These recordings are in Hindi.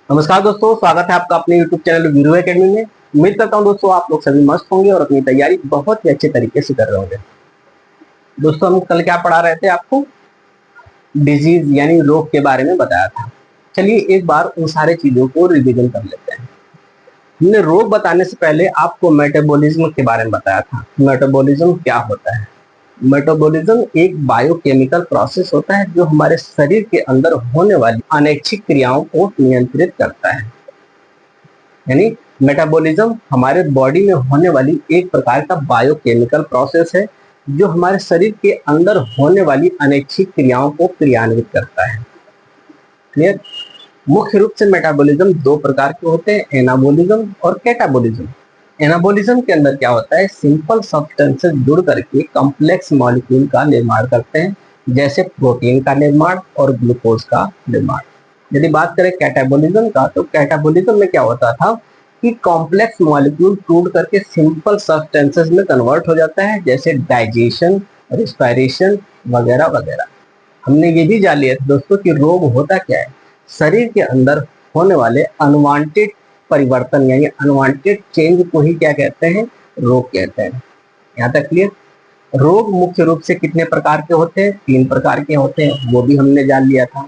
नमस्कार दोस्तों, स्वागत है आपका अपने YouTube चैनल वीरू एकेडमी में। उम्मीद करता हूं दोस्तों आप लोग सभी मस्त होंगे और अपनी तैयारी बहुत ही अच्छे तरीके से कर रहे होंगे। दोस्तों हम कल क्या पढ़ा रहे थे, आपको डिजीज यानी रोग के बारे में बताया था। चलिए एक बार उन सारे चीजों को रिवीजन कर लेते हैं। हमने रोग बताने से पहले आपको मेटाबॉलिज्म के बारे में बताया था। मेटाबॉलिज्म क्या होता है? मेटाबॉलिज्म एक बायोकेमिकल प्रोसेस होता है जो हमारे शरीर के अंदर होने वाली अनैच्छिक क्रियाओं को नियंत्रित करता है। यानी मेटाबॉलिज्म हमारे बॉडी में होने वाली एक प्रकार का बायोकेमिकल प्रोसेस है जो हमारे शरीर के अंदर होने वाली अनैच्छिक क्रियाओं को क्रियान्वित करता है। क्लियर? मुख्य रूप से मेटाबॉलिज्म दो प्रकार के होते हैं, एनाबॉलिज्म और कैटाबॉलिज्म। एनाबॉलिज्म के अंदर क्या होता है, सिंपल सब्सटेंसेस जुड़ करके कॉम्प्लेक्स मॉलिक्यूल का निर्माण करते हैं, जैसे प्रोटीन का निर्माण और ग्लूकोज का निर्माण। यदि बात करें कैटाबॉलिज्म का, तो कैटाबॉलिज्म में क्या होता था कि कॉम्प्लेक्स मॉलिक्यूल टूट करके सिंपल सब्सटेंसेस में कन्वर्ट हो जाता है, जैसे डाइजेशन, रेस्पिरेशन वगैरह वगैरह। हमने ये भी जान लिया था दोस्तों कि रोग होता क्या है। शरीर के अंदर होने वाले अनवांटेड परिवर्तन यानी अनवांटेड चेंज को ही क्या कहते हैं, रोग कहते हैं। यहाँ तक क्लियर? रोग मुख्य रूप से कितने प्रकार के होते हैं? 3 प्रकार के होते हैं, वो भी हमने जान लिया था।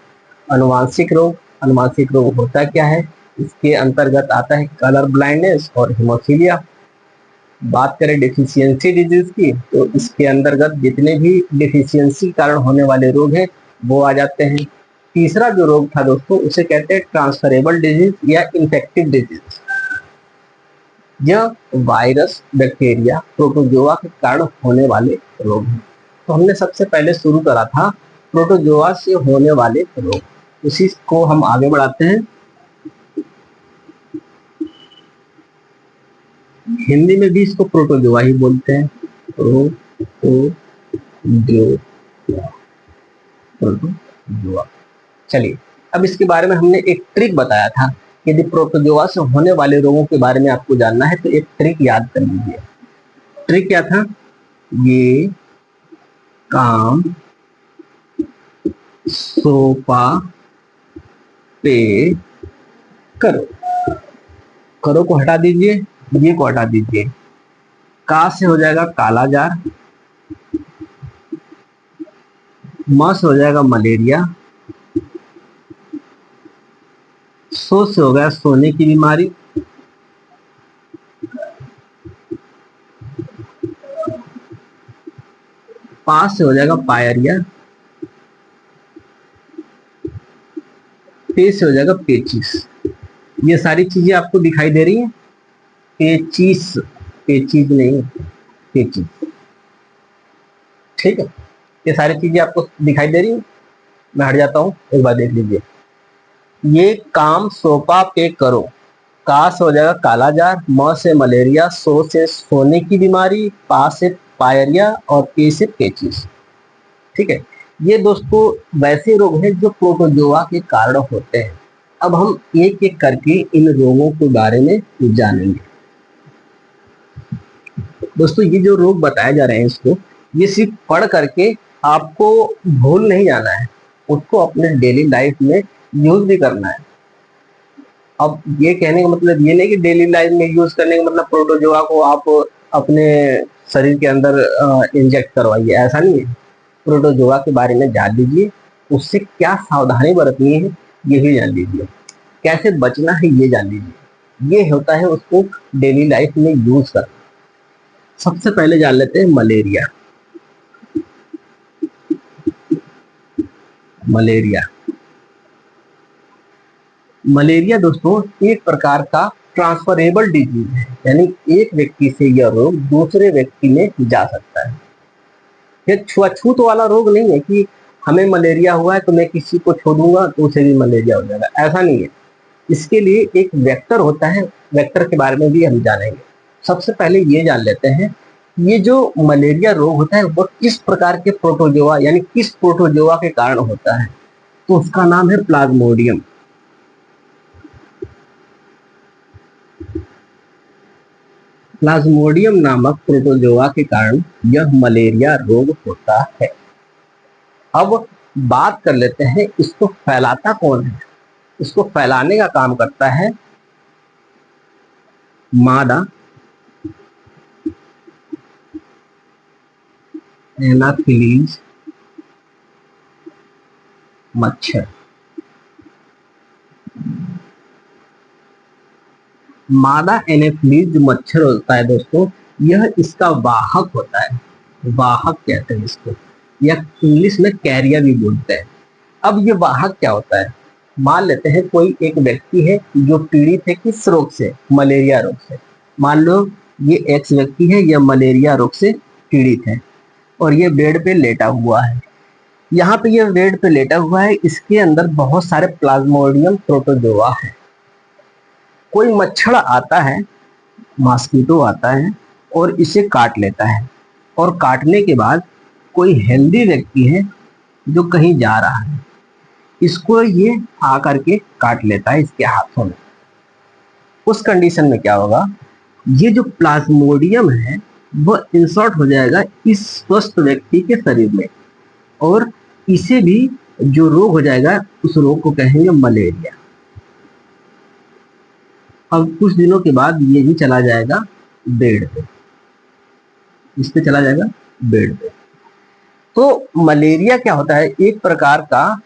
अनुवांशिक रोग, अनुवांशिक रोग होता क्या है? इसके अंतर्गत आता है कलर ब्लाइंडनेस और हिमोफीलिया। बात करें डिफिशियंसी डिजीज की, तो इसके अंतर्गत जितने भी डिफिशियंसी कारण होने वाले रोग हैं वो आ जाते हैं। तीसरा जो रोग था दोस्तों, उसे कहते हैं ट्रांसफरेबल डिजीज या इन्फेक्टिव डिजीज। यह वायरस, बैक्टीरिया, प्रोटोजोआ के कारण होने वाले रोग हैं। तो हमने सबसे पहले शुरू करा था प्रोटोजोआ से होने वाले रोग, उसी को हम आगे बढ़ाते हैं। हिंदी में भी इसको प्रोटोजोआ ही बोलते हैं, प्रोटोजोआ। चलिए अब इसके बारे में हमने एक ट्रिक बताया था। यदि प्रोटोजोआ से होने वाले रोगों के बारे में आपको जानना है तो एक ट्रिक याद कर लीजिए। ट्रिक क्या था? ये काम सोपा पे करो। करो को हटा दीजिए, ये को हटा दीजिए। का से हो जाएगा काला जार, म से हो जाएगा मलेरिया, सो से हो गया सोने की बीमारी, पास से हो जाएगा पायरिया, पे से हो जाएगा पेचिस। ये सारी चीजें आपको दिखाई दे रही हैं। पेचिस, पेचिस नहीं, पेचिस। ठीक है, ये सारी चीजें आपको दिखाई दे रही है। मैं हट जाता हूं, एक बार देख लीजिए। ये काम सोपा पे करो। का से हो जाएगा काला जार, म से मलेरिया, सो से सोने की बीमारी, पा से पायरिया और पे से पेचिस। ठीक है, ये दोस्तों वैसे रोग हैं जो प्रोटोजोआ के कारण होते हैं। अब हम एक एक करके इन रोगों के बारे में जानेंगे। दोस्तों ये जो रोग बताए जा रहे हैं, इसको ये सिर्फ पढ़ करके आपको भूल नहीं जाना है, उसको अपने डेली लाइफ में यूज भी करना है। अब ये कहने का मतलब ये नहीं कि डेली लाइफ में यूज करने का मतलब प्रोटोजोआ को आप अपने शरीर के अंदर इंजेक्ट करवाइए, ऐसा नहीं है। प्रोटोजोआ के बारे में जान लीजिए, उससे क्या सावधानी बरतनी है ये भी जान लीजिए, कैसे बचना है ये जान लीजिए। ये होता है उसको डेली लाइफ में यूज करना। सबसे पहले जान लेते हैं मलेरिया। मलेरिया, मलेरिया दोस्तों एक प्रकार का ट्रांसफरेबल डिजीज है, यानी एक व्यक्ति से यह रोग दूसरे व्यक्ति में जा सकता है। यह छुआछूत वाला रोग नहीं है कि हमें मलेरिया हुआ है तो मैं किसी को छू दूंगा तो उसे भी मलेरिया हो जाएगा, ऐसा नहीं है। इसके लिए एक वेक्टर होता है, वेक्टर के बारे में भी हम जानेंगे। सबसे पहले ये जान लेते हैं, ये जो मलेरिया रोग होता है वो किस प्रकार के प्रोटोजोआ यानी किस प्रोटोजोआ के कारण होता है, तो उसका नाम है प्लाज्मोडियम। प्लाज्मोडियम नामक प्रोटोजोआ के कारण यह मलेरिया रोग होता है। अब बात कर लेते हैं इसको फैलाता कौन है। इसको फैलाने का काम करता है मादा एनाफिलीज मच्छर। मादा एनाफिलीज जो मच्छर होता है दोस्तों, यह इसका वाहक होता है। वाहक कहते हैं इसको, या इंग्लिश में कैरियर भी बोलते हैं। अब ये वाहक क्या होता है? मान लेते हैं कोई एक व्यक्ति है जो पीड़ित है किस रोग से? मलेरिया रोग से। मान लो ये एक्स व्यक्ति है, यह मलेरिया रोग से पीड़ित है और ये बेड पे लेटा हुआ है। यहाँ पे ये बेड पे लेटा हुआ है, इसके अंदर बहुत सारे प्लाज्मोडियम प्रोटोजोआ है। कोई मच्छर आता है, मॉस्किटो आता है और इसे काट लेता है, और काटने के बाद कोई हेल्दी व्यक्ति है जो कहीं जा रहा है, इसको ये आकर के काट लेता है इसके हाथों में। उस कंडीशन में क्या होगा? ये जो प्लाज्मोडियम है वो इंसर्ट हो जाएगा इस स्वस्थ व्यक्ति के शरीर में, और इसे भी जो रोग हो जाएगा उस रोग को कहेंगे मलेरिया। अब कुछ दिनों के बाद ये भी चला जाएगा बेड पे, इस पे चला जाएगा बेड पे। तो मलेरिया क्या होता है? एक प्रकार का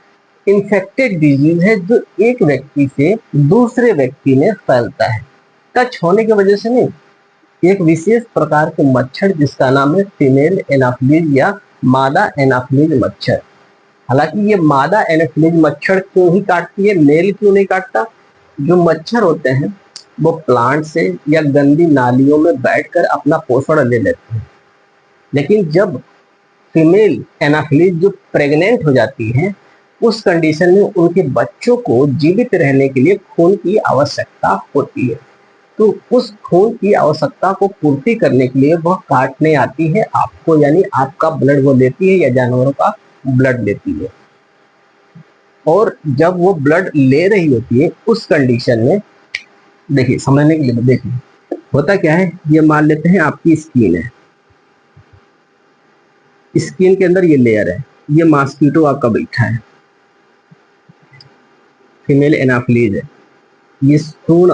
इन्फेक्टेड डिजीज है जो एक व्यक्ति से दूसरे व्यक्ति में फैलता है, टच होने की वजह से नहीं। एक विशेष प्रकार के मच्छर जिसका नाम है फीमेल एनाफिलीज या मादा एनाफिलीज मच्छर। हालांकि ये मादा एनाफिलीज मच्छर क्यों ही काटती है, मेल क्यों नहीं काटता? जो मच्छर होते हैं वो प्लांट से या गंदी नालियों में बैठकर अपना पोषण ले लेते हैं, लेकिन जब फीमेल एनाफिलीज जो प्रेग्नेंट हो जाती है, उस कंडीशन में उनके बच्चों को जीवित रहने के लिए खून की आवश्यकता होती है। तो उस खून की आवश्यकता को पूर्ति करने के लिए वह काटने आती है आपको, यानी आपका ब्लड वो लेती है या जानवरों का ब्लड लेती है। और जब वो ब्लड ले रही होती है उस कंडीशन में, देखिए समझने के लिए, देखिए होता क्या है, ये मान लेते हैं आपकी स्किन है, स्किन के अंदर ये लेयर है, ये मॉस्किटो आपका बैठा है, फीमेल एनाफिलीज है, ये सूंड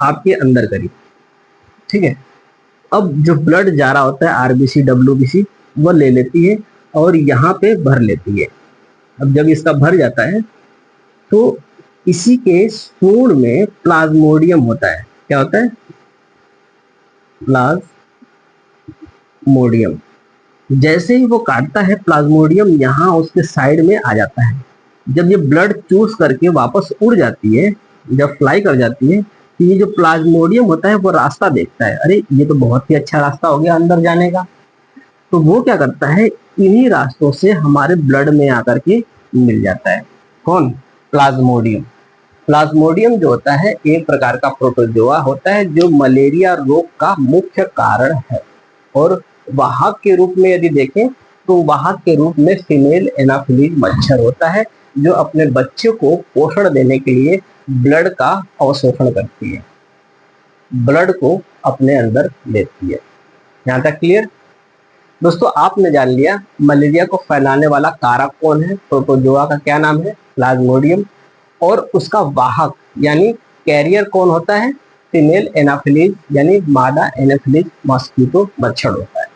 आपके अंदर करी, ठीक है। अब जो ब्लड जा रहा होता है आरबीसी डब्ल्यूबीसी वो ले लेती है और यहाँ पे भर लेती है। अब जब इसका भर जाता है तो इसी के सूंड में प्लाज्मोडियम होता है। क्या होता है? प्लाज्मोडियम। जैसे ही वो काटता है, प्लाज्मोडियम यहाँ उसके साइड में आ जाता है। जब ये ब्लड चूस करके वापस उड़ जाती है, जब फ्लाई कर जाती है, तो ये जो प्लाज्मोडियम होता है वो रास्ता देखता है, अरे ये तो बहुत ही अच्छा रास्ता हो गया अंदर जाने का। तो वो क्या करता है, इन्हीं रास्तों से हमारे ब्लड में आकर के मिल जाता है। कौन? प्लाज्मोडियम। प्लाज्मोडियम जो होता है एक प्रकार का प्रोटोजोआ होता है जो मलेरिया रोग का मुख्य कारण है। और वाहक के रूप में यदि देखें तो वाहक के रूप में फीमेल एनाफिलीज मच्छर होता है जो अपने बच्चे को पोषण देने के लिए ब्लड का अवशोषण करती है, ब्लड को अपने अंदर लेती है। यहाँ तक क्लियर? दोस्तों आपने जान लिया मलेरिया को फैलाने वाला कारक कौन है, प्रोटोजोआ का क्या नाम है? प्लाज्मोडियम। और उसका वाहक यानी कैरियर कौन होता है? फीमेल एनाफिलीज यानी मादा एनाफिलीज मॉस्किटो मच्छर होता है।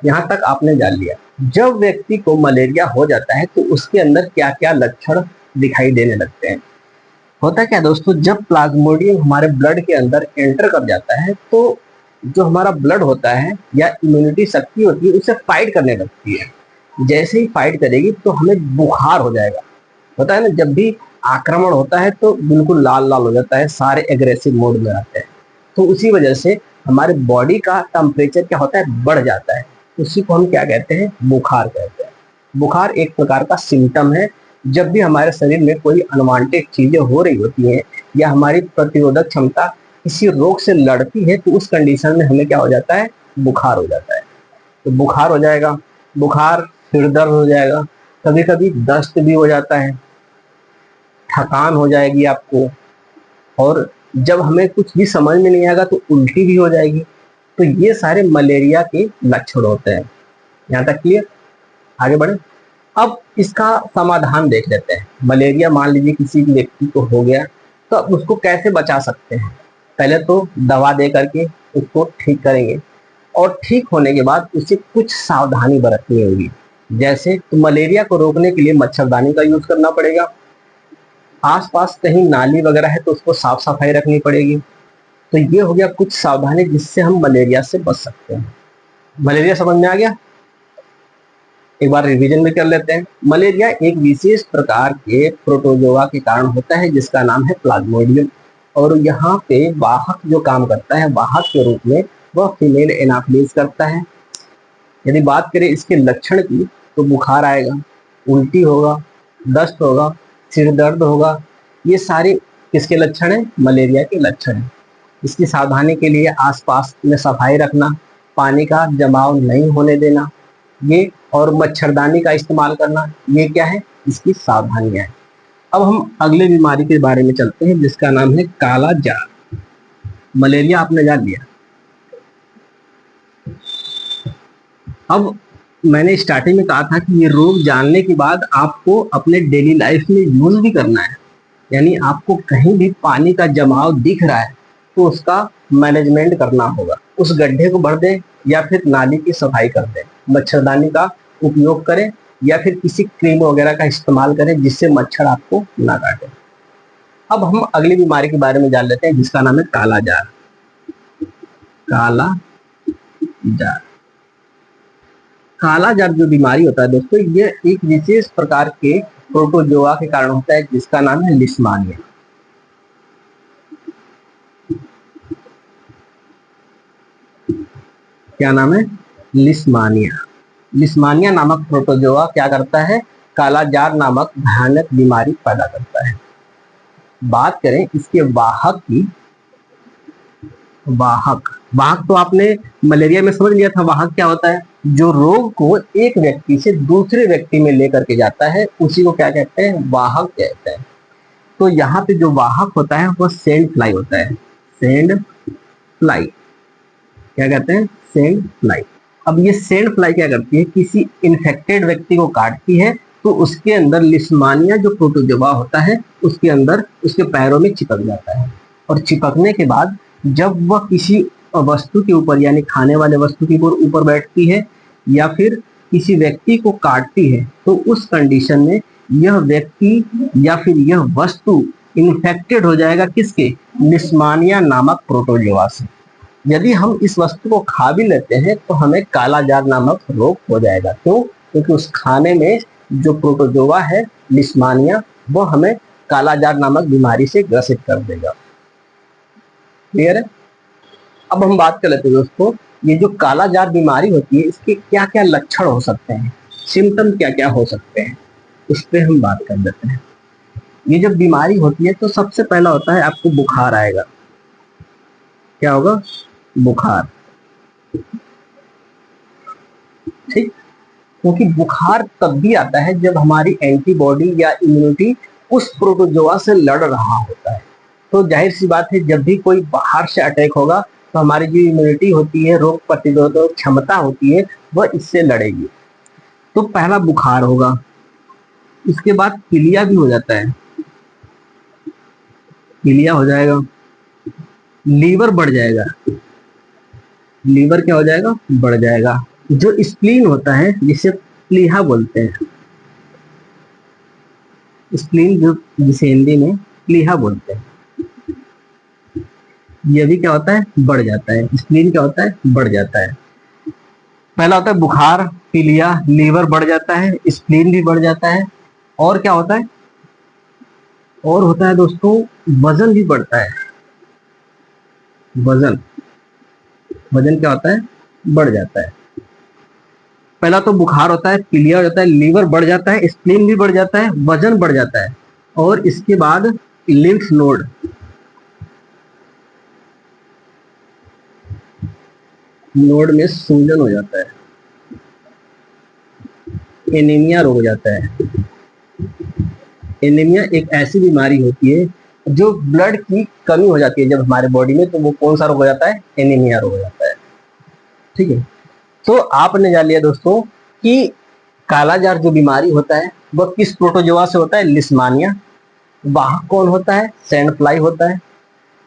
यहाँ तक आपने जान लिया। जब व्यक्ति को मलेरिया हो जाता है तो उसके अंदर क्या क्या लक्षण दिखाई देने लगते हैं। होता क्या दोस्तों, जब प्लाज्मोडियम हमारे ब्लड के अंदर एंटर कर जाता है तो जो हमारा ब्लड होता है या इम्यूनिटी शक्ति होती है उससे फाइट करने लगती है। जैसे ही फाइट करेगी तो हमें बुखार हो जाएगा। होता है ना, जब भी आक्रमण होता है तो बिल्कुल लाल लाल हो जाता है, सारे एग्रेसिव मोड में आते हैं। तो उसी वजह से हमारे बॉडी का टेम्परेचर क्या होता है, बढ़ जाता है। उसी को हम क्या कहते हैं, बुखार कहते हैं। बुखार एक प्रकार का सिम्टम है। जब भी हमारे शरीर में कोई अनवांटेड चीजें हो रही होती हैं या हमारी प्रतिरोधक क्षमता किसी रोग से लड़ती है तो उस कंडीशन में हमें क्या हो जाता है, बुखार हो जाता है। तो बुखार हो जाएगा, बुखार, सिर दर्द हो जाएगा, कभी कभी दस्त भी हो जाता है, थकान हो जाएगी आपको, और जब हमें कुछ भी समझ में नहीं आएगा तो उल्टी भी हो जाएगी। तो ये सारे मलेरिया के लक्षण होते हैं। यहाँ तक क्लियर? आगे बढ़े। अब इसका समाधान देख लेते हैं। मलेरिया मान लीजिए किसी भी व्यक्ति को हो गया, तो अब उसको कैसे बचा सकते हैं। पहले तो दवा दे करके उसको ठीक करेंगे, और ठीक होने के बाद उसे कुछ सावधानी बरतनी होगी। जैसे तो मलेरिया को रोकने के लिए मच्छरदानी का यूज करना पड़ेगा। आसपास कहीं नाली वगैरह है तो उसको साफ सफाई रखनी पड़ेगी। तो ये हो गया कुछ सावधानी जिससे हम मलेरिया से बच सकते हैं। मलेरिया समझ में आ गया। एक बार रिवीजन भी कर लेते हैं। मलेरिया एक विशेष प्रकार के प्रोटोजोआ के कारण होता है जिसका नाम है प्लाज्मोडियम, और यहाँ पे वाहक जो काम करता है, वाहक के रूप में वह फीमेल एनाफिलीज करता है। यदि बात करें इसके लक्षण की, तो बुखार आएगा, उल्टी होगा, दस्त होगा, सिर दर्द होगा। ये सारे किसके लक्षण हैं? मलेरिया के लक्षण हैं। इसकी सावधानी के लिए आसपास में सफाई रखना, पानी का जमाव नहीं होने देना, ये और मच्छरदानी का इस्तेमाल करना, ये क्या है? इसकी सावधानियां हैं। अब हम अगले बीमारी के बारे में चलते हैं जिसका नाम है काला जार। मलेरिया आपने जान लिया। अब मैंने स्टार्टिंग में कहा था कि ये रोग जानने के बाद आपको अपने डेली लाइफ में यूज भी करना है। यानी आपको कहीं भी पानी का जमाव दिख रहा है तो उसका मैनेजमेंट करना होगा। उस गड्ढे को भर दें या फिर नाली की सफाई कर दें, मच्छरदानी का उपयोग करें या फिर किसी क्रीम वगैरह का इस्तेमाल करें जिससे मच्छर आपको ना काटे। अब हम अगली बीमारी के बारे में जान लेते हैं जिसका नाम है काला जार। काला जार, काला जार जो बीमारी होता है दोस्तों, ये एक विशेष प्रकार के प्रोटोजोआ के कारण होता है जिसका नाम है लिस्मानिया। क्या नाम है? लिस्मानिया। लिस्मानिया नामक प्रोटोजोआ क्या करता है? काला जार नामक भयानक बीमारी पैदा करता है। बात करें इसके वाहक की, वाहक तो आपने मलेरिया में समझ लिया था। वाहक क्या होता है? जो रोग को एक व्यक्ति से दूसरे व्यक्ति में लेकर के जाता है उसी को क्या कहते हैं? वाहक कहते हैं। तो यहाँ पे जो वाहक होता है वह सैंड फ्लाई होता है। सैंड फ्लाई क्या कहते हैं? Sand fly. अब ये सैंड फ्लाई क्या करती है? किसी इन्फेक्टेड व्यक्ति को काटती है तो उसके अंदर लिस्मानिया जो प्रोटोजोआ होता है उसके अंदर उसके पैरों में चिपक जाता है, और चिपकने के बाद जब वह किसी वस्तु के ऊपर यानी खाने वाले वस्तु के ऊपर बैठती है या फिर किसी व्यक्ति को काटती है तो उस कंडीशन में यह व्यक्ति या फिर यह वस्तु इन्फेक्टेड हो जाएगा किसके? लिस्मानिया नामक प्रोटोजोआ से। यदि हम इस वस्तु को खा भी लेते हैं तो हमें काला जार नामक रोग हो जाएगा। क्यों? क्योंकि उस खाने में जो प्रोटोजोआ है लिस्मानिया, वो हमें काला जार नामक बीमारी से ग्रसित कर देगा। क्लियर है? अब हम बात कर लेते हैं दोस्तों, ये जो काला जार बीमारी होती है इसके क्या क्या लक्षण हो सकते हैं, सिम्टम क्या क्या हो सकते हैं, उस पर हम बात कर लेते हैं। ये जब बीमारी होती है तो सबसे पहला होता है आपको बुखार आएगा। क्या होगा? बुखार। ठीक, क्योंकि बुखार तब भी आता है जब हमारी एंटीबॉडी या इम्यूनिटी उस प्रोटोजोआ से लड़ रहा होता है। तो जाहिर सी बात है जब भी कोई बाहर से अटैक होगा तो हमारी जो इम्यूनिटी होती है, रोग प्रतिरोधक क्षमता होती है, वह इससे लड़ेगी। तो पहला बुखार होगा। इसके बाद पीलिया भी हो जाता है, पीलिया हो जाएगा। लीवर बढ़ जाएगा। लीवर क्या हो जाएगा? बढ़ जाएगा। जो स्प्लीन होता है जिसे प्लीहा बोलते हैं, स्प्लीन जो जिसे हिंदी में प्लीहा बोलते हैं, ये भी क्या होता है? बढ़ जाता है। स्प्लीन क्या होता है? बढ़ जाता है। पहला होता है बुखार, पीलिया, लीवर बढ़ जाता है, स्प्लीन भी बढ़ जाता है। और क्या होता है? और होता है दोस्तों वजन भी बढ़ता है। वजन क्या होता है? बढ़ जाता है। पहला तो बुखार होता है, पीलिया हो जाता है, लीवर बढ़ जाता है, स्प्लीन भी बढ़ जाता है, वजन बढ़ जाता है, और इसके बाद लिम्फ नोड में सूजन हो जाता है, एनीमिया रोग हो जाता है। एनीमिया एक ऐसी बीमारी होती है जो ब्लड की कमी हो जाती है जब हमारे बॉडी में, तो वो कौन सा रोग हो जाता है? एनीमिया रोग हो जाता है। ठीक है, तो आपने जान लिया दोस्तों कि कालाजार जो बीमारी होता है वह किस प्रोटोजोआ से होता है? लिस्मानिया। वाहक कौन होता है? सैंड फ्लाई होता है।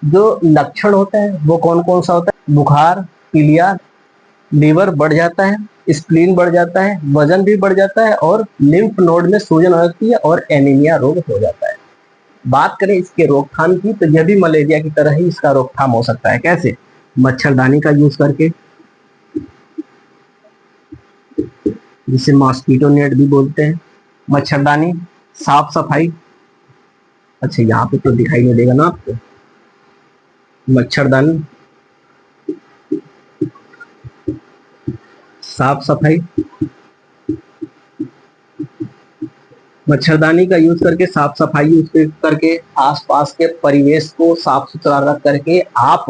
जो लक्षण होता है वो कौन कौन सा होता है? बुखार, पीलिया, लीवर बढ़ जाता है, स्प्लीन बढ़ जाता है, वजन भी बढ़ जाता है और लिम्फ नोड में सूजन हो जाती है और एनीमिया रोग हो जाता है। बात करें इसके रोकथाम की तो यह भी मलेरिया की तरह ही इसका रोकथाम हो सकता है। कैसे? मच्छरदानी का यूज करके, जिसे मॉस्किटो नेट भी बोलते हैं। मच्छरदानी, साफ सफाई। अच्छा, यहाँ पे तो दिखाई नहीं देगा ना आपको। मच्छरदानी, साफ सफाई। मच्छरदानी का यूज करके, साफ सफाई यूज करके, आसपास के परिवेश को साफ सुथरा रख करके आप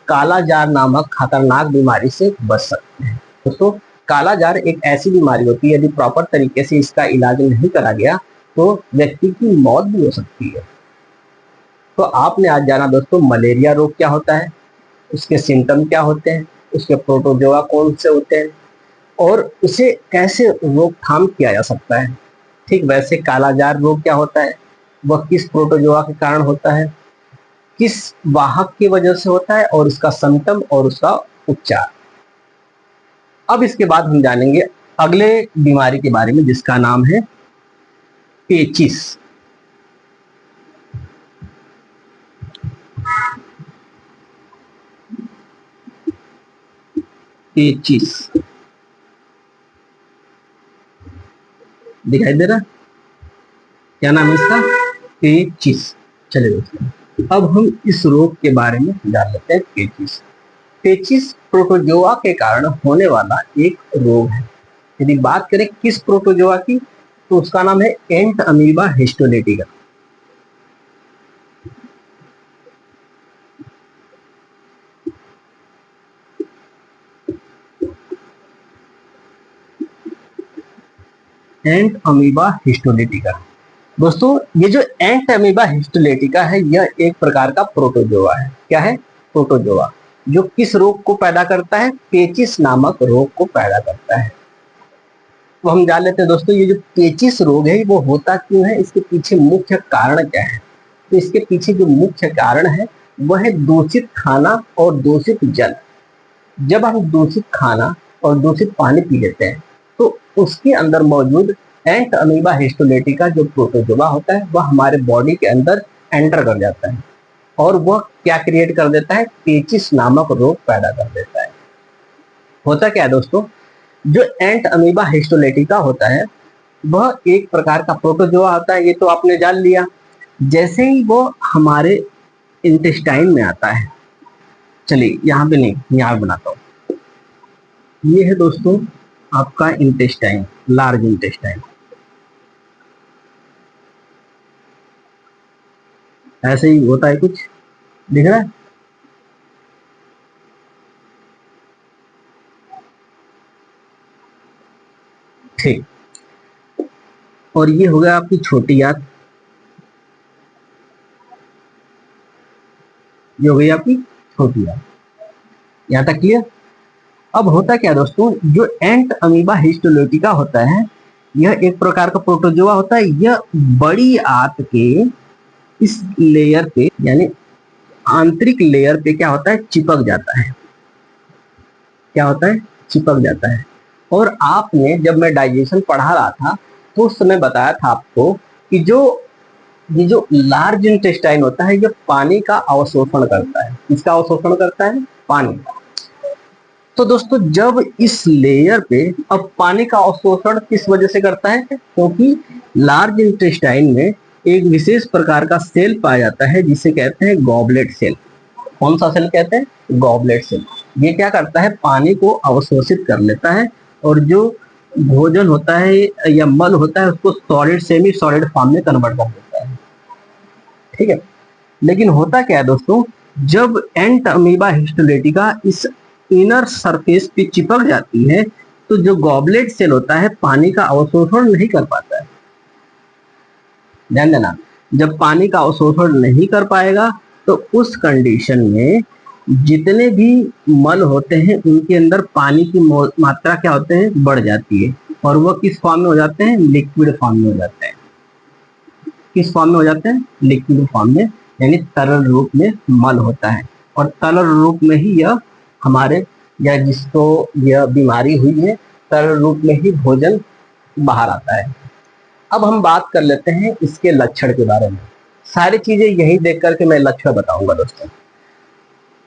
कालाजार नामक खतरनाक बीमारी से बच सकते हैं। दोस्तों, कालाजार एक ऐसी बीमारी होती है, यदि प्रॉपर तरीके से इसका इलाज नहीं करा गया तो व्यक्ति की मौत भी हो सकती है। तो आपने आज जाना दोस्तों मलेरिया रोग क्या होता है, उसके सिम्टम क्या होते हैं, उसके प्रोटोजोआ कौन से होते हैं और उसे कैसे रोकथाम किया जा सकता है। ठीक वैसे कालाजार रोग क्या होता है, वह किस प्रोटोजोआ के कारण होता है, किस वाहक की वजह से होता है और उसका सिम्टम और उसका उपचार। अब इसके बाद हम जानेंगे अगले बीमारी के बारे में जिसका नाम है पेचिस। पेचिस दिखाई दे रहा, क्या नाम है इसका? पेचिस। चलिए दोस्तों, अब हम इस रोग के बारे में जान लेते हैं। पेचिस, पेचिस प्रोटोजोआ के कारण होने वाला एक रोग है। यदि बात करें किस प्रोटोजोआ की तो उसका नाम है एंट अमीबा हिस्टोलिटिका। एंट अमीबा हिस्टोलिटिका। दोस्तों, ये जो एंट अमीबा हिस्टोलिटिका है यह एक प्रकार का प्रोटोजोआ है। क्या है? प्रोटोजोआ, जो किस रोग को पैदा करता है? पेचिस नामक रोग को पैदा करता है। तो हम जान लेते हैं दोस्तों, ये जो पेचिस रोग है वो होता क्यों है, इसके पीछे मुख्य कारण क्या है। तो इसके पीछे जो मुख्य कारण है वह है दूषित खाना और दूषित जल। जब हम दूषित खाना और दूषित पानी पी लेते हैं तो उसके अंदर मौजूद एंट अमीबा हिस्टोलिटिका जो प्रोटोजोआ होता है वह हमारे बॉडी के अंदर एंटर कर जाता है और वह क्या क्रिएट कर देता है? पेचिस नामक रोग पैदा कर देता है। होता क्या है दोस्तों, जो एंट अमीबा हिस्टोलिटिका होता है वह एक प्रकार का प्रोटोजोआ होता है, ये तो आपने जान लिया। जैसे ही वो हमारे इंटेस्टाइन में आता है, चलिए यहाँ पे नहीं, यहाँ बनाता हूँ। ये है दोस्तों आपका इंटेस्टाइन, लार्ज इंटेस्टाइन। ऐसे ही होता है कुछ, दिख रहा है? ठीक, और ये हो गया आपकी छोटी आंत, ये हो गई आपकी छोटी आंत। यहाँ तक क्लियर? अब होता क्या दोस्तों, जो एंट अमीबा हिस्टोलिटिका होता है यह एक प्रकार का प्रोटोजोआ होता है। यह बड़ी आंत के इस लेयर पे यानी आंतरिक लेयर पे क्या होता है? चिपक जाता है। क्या होता है? चिपक जाता है। और आपने जब मैं डाइजेशन पढ़ा रहा था तो उस समय बताया था आपको कि ये जो लार्ज इंटेस्टाइन होता है ये पानी का अवशोषण करता है। किसका अवशोषण करता है? पानी का। तो दोस्तों, जब इस लेयर पे अब पानी का अवशोषण किस वजह से करता है? क्योंकि लार्ज इंटेस्टाइन में एक विशेष प्रकार का सेल पाया जाता है जिसे कहते हैं गॉबलेट सेल। कौन सा सेल कहते हैं? Goblet cell. ये क्या करता है? पानी को अवशोषित कर लेता है और जो भोजन होता है या मल होता है उसको सॉलिड सेमी सॉलिड फॉर्म में कन्वर्ट कर देता है। ठीक है, लेकिन होता क्या है दोस्तों, जब एंट अमीबा हिस्टोलिटिका इस इनर सरफेस पे चिपक जाती है तो जो गॉबलेट सेल होता है पानी का अवशोषण नहीं कर पाता है। ध्यान देना, जब पानी का अवशोषण नहीं कर पाएगा तो उस कंडीशन में जितने भी मल होते हैं उनके अंदर पानी की मात्रा क्या होते हैं? बढ़ जाती है। और वो किस फॉर्म में हो जाते हैं? लिक्विड फॉर्म में हो जाते हैं। किस फॉर्म में हो जाते हैं? लिक्विड फॉर्म में, यानी तरल रूप में मल होता है। और तरल रूप में ही यह हमारे, या जिसको यह बीमारी हुई है, तरल रूप में ही भोजन बाहर आता है। अब हम बात कर लेते हैं इसके लक्षण के बारे में। सारी चीजें यही देख करके मैं लक्षण बताऊंगा दोस्तों।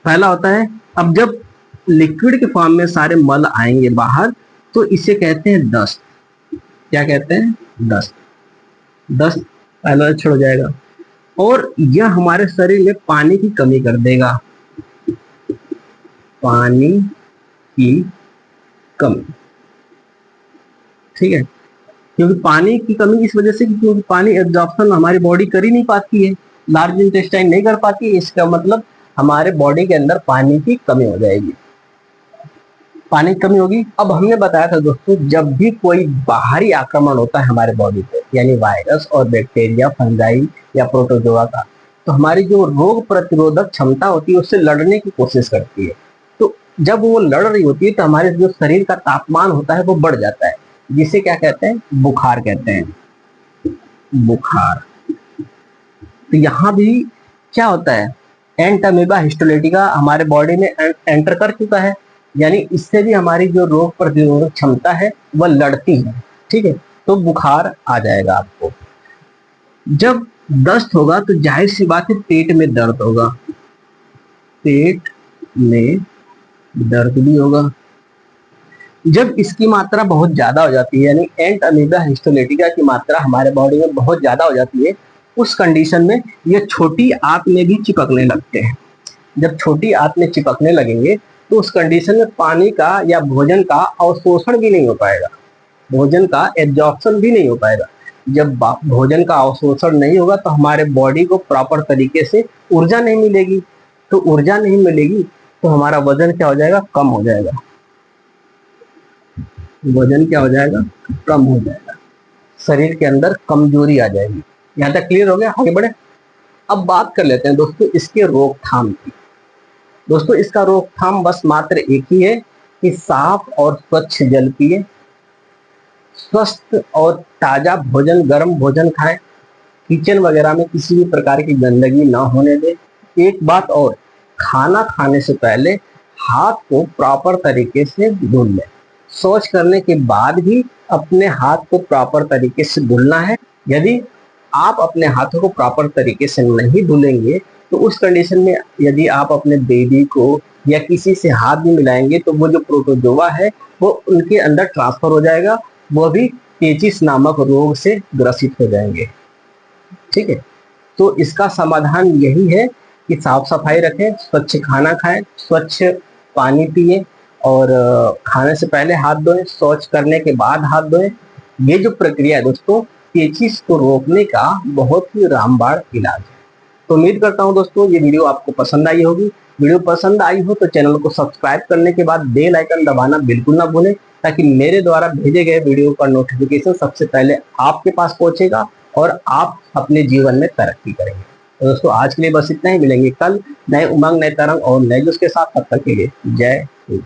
पहला होता है, अब जब लिक्विड के फॉर्म में सारे मल आएंगे बाहर, तो इसे कहते हैं दस्त। क्या कहते हैं? दस्त। दस्त पहला लक्षण हो जाएगा। और यह हमारे शरीर में पानी की कमी कर देगा। पानी की कमी, ठीक है। क्योंकि पानी की कमी इस वजह से क्योंकि पानी एब्जॉर्प्शन हमारी बॉडी कर ही नहीं पाती है, लार्ज इंटेस्टाइन नहीं कर पाती है। इसका मतलब हमारे बॉडी के अंदर पानी की कमी हो जाएगी। पानी की कमी होगी। अब हमने बताया था दोस्तों, जब भी कोई बाहरी आक्रमण होता है हमारे बॉडी पे, यानी वायरस और बैक्टीरिया, फंजाई या प्रोटोजोआ का, तो हमारी जो रोग प्रतिरोधक क्षमता होती है उससे लड़ने की कोशिश करती है। तो जब वो लड़ रही होती है तो हमारे जो शरीर का तापमान होता है वो बढ़ जाता है, जिसे क्या कहते हैं? बुखार कहते हैं। बुखार। तो यहाँ भी क्या होता है? एंट अमीबा हिस्टोलिटिका हमारे बॉडी में एंटर कर चुका है, यानी इससे भी हमारी जो रोग प्रतिरोधक क्षमता है वह लड़ती है, ठीक है। तो बुखार आ जाएगा आपको। जब दस्त होगा तो जाहिर सी बात है पेट में दर्द होगा। पेट में दर्द भी होगा। जब इसकी मात्रा बहुत ज्यादा हो जाती है, यानी एंट अमीबा हिस्टोलिटिका की मात्रा हमारे बॉडी में बहुत ज्यादा हो जाती है, उस कंडीशन में ये छोटी आंत में भी चिपकने लगते हैं। जब छोटी आंत में चिपकने लगेंगे तो उस कंडीशन में पानी का या भोजन का अवशोषण भी नहीं हो पाएगा, भोजन का एब्जॉर्प्शन भी नहीं हो पाएगा। जब भोजन का अवशोषण नहीं होगा तो हमारे बॉडी को प्रॉपर तरीके से ऊर्जा नहीं मिलेगी। तो ऊर्जा नहीं मिलेगी तो हमारा वजन क्या हो जाएगा? कम हो जाएगा। वजन क्या हो जाएगा? कम हो जाएगा। शरीर के अंदर कमजोरी आ जाएगी। यहाँ तक क्लियर हो गया? आगे बढ़े। अब बात कर लेते हैं दोस्तों इसके रोकथाम की। दोस्तों इसका रोकथाम बस मात्र एक ही है कि साफ और स्वच्छ जल पिए, स्वस्थ और ताजा भोजन, गर्म भोजन खाएं, किचन वगैरह में किसी भी प्रकार की गंदगी ना होने दें। एक बात और, खाना खाने से पहले हाथ को प्रॉपर तरीके से धुल लें। शौच करने के बाद भी अपने हाथ को प्रॉपर तरीके से धुलना है। यदि आप अपने हाथों को प्रॉपर तरीके से नहीं धुलेंगे तो उस कंडीशन में यदि आप अपने बेबी को या किसी से हाथ भी मिलाएंगे तो वो जो प्रोटोजोआ है वो उनके अंदर ट्रांसफर हो जाएगा, वो भी पेचिस नामक रोग से ग्रसित हो जाएंगे, ठीक है। तो इसका समाधान यही है कि साफ सफाई रखें, स्वच्छ खाना खाएं, स्वच्छ पानी पिए और खाने से पहले हाथ धोएं, शौच करने के बाद हाथ धोएं। ये जो प्रक्रिया है दोस्तों, पेचिस को रोकने का बहुत ही रामबाण इलाज है। तो उम्मीद करता हूं दोस्तों ये वीडियो आपको पसंद आई होगी। वीडियो पसंद आई हो तो चैनल को सब्सक्राइब करने के बाद बेल आइकन दबाना बिल्कुल ना भूलें, ताकि मेरे द्वारा भेजे गए वीडियो का नोटिफिकेशन सबसे पहले आपके पास पहुंचेगा और आप अपने जीवन में तरक्की करेंगे। तो दोस्तों आज के लिए बस इतना ही। मिलेंगे कल नए उमंग, नए तरंग और नए जोश के साथ। तब तक के लिए जय हिंद।